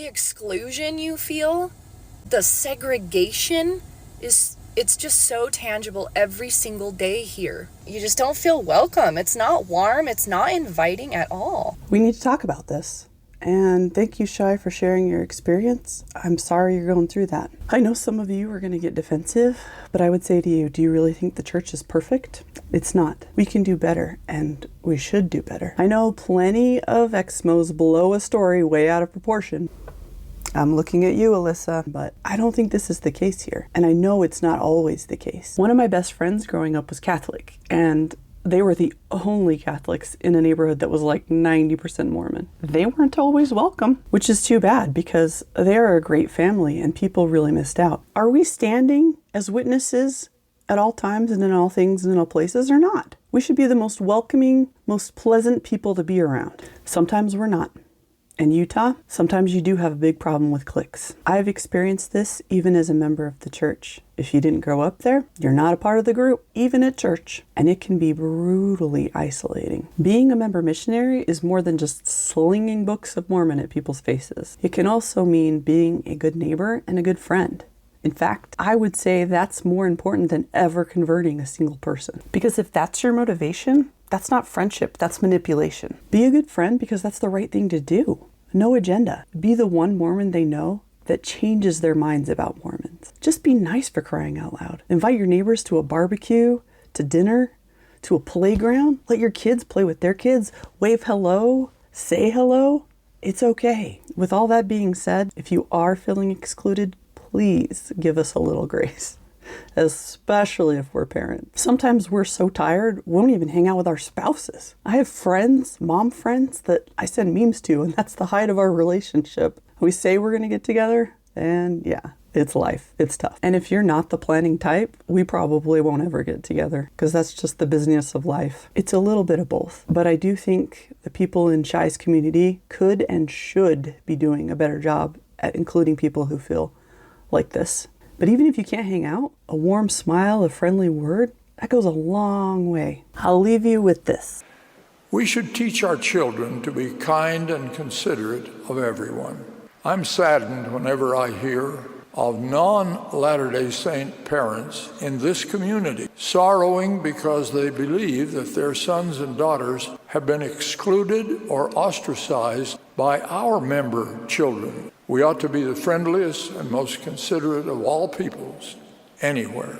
the exclusion you feel, the segregation it's just so tangible every single day here. You just don't feel welcome. It's not warm. It's not inviting at all. We need to talk about this. And thank you, Shai, for sharing your experience. I'm sorry you're going through that. I know some of you are going to get defensive, but I would say to you, do you really think the church is perfect? It's not. We can do better, and we should do better. I know plenty of Exmos blow a story way out of proportion. I'm looking at you, Alyssa, but I don't think this is the case here. And I know it's not always the case. One of my best friends growing up was Catholic, and they were the only Catholics in a neighborhood that was like 90% Mormon. They weren't always welcome, which is too bad because they're a great family and people really missed out. Are we standing as witnesses at all times and in all things and in all places or not? We should be the most welcoming, most pleasant people to be around. Sometimes we're not. In Utah, sometimes you do have a big problem with cliques. I've experienced this even as a member of the church. If you didn't grow up there, you're not a part of the group, even at church, and it can be brutally isolating. Being a member missionary is more than just slinging books of Mormon at people's faces. It can also mean being a good neighbor and a good friend. In fact, I would say that's more important than ever converting a single person. Because if that's your motivation, that's not friendship, that's manipulation. Be a good friend because that's the right thing to do. No agenda. Be the one Mormon they know that changes their minds about Mormons. Just be nice, for crying out loud. Invite your neighbors to a barbecue, to dinner, to a playground. Let your kids play with their kids. Wave hello, say hello. It's okay. With all that being said, if you are feeling excluded, please give us a little grace. Especially if we're parents. Sometimes we're so tired, we won't even hang out with our spouses. I have friends, mom friends, that I send memes to, and that's the height of our relationship. We say we're going to get together, and yeah, it's life. It's tough. And if you're not the planning type, we probably won't ever get together, because that's just the business of life. It's a little bit of both. But I do think the people in Shai's community could and should be doing a better job at including people who feel like this. But even if you can't hang out, a warm smile, a friendly word, that goes a long way. I'll leave you with this. We should teach our children to be kind and considerate of everyone. I'm saddened whenever I hear of non-Latter-day Saint parents in this community sorrowing because they believe that their sons and daughters have been excluded or ostracized by our member children. We ought to be the friendliest and most considerate of all peoples anywhere.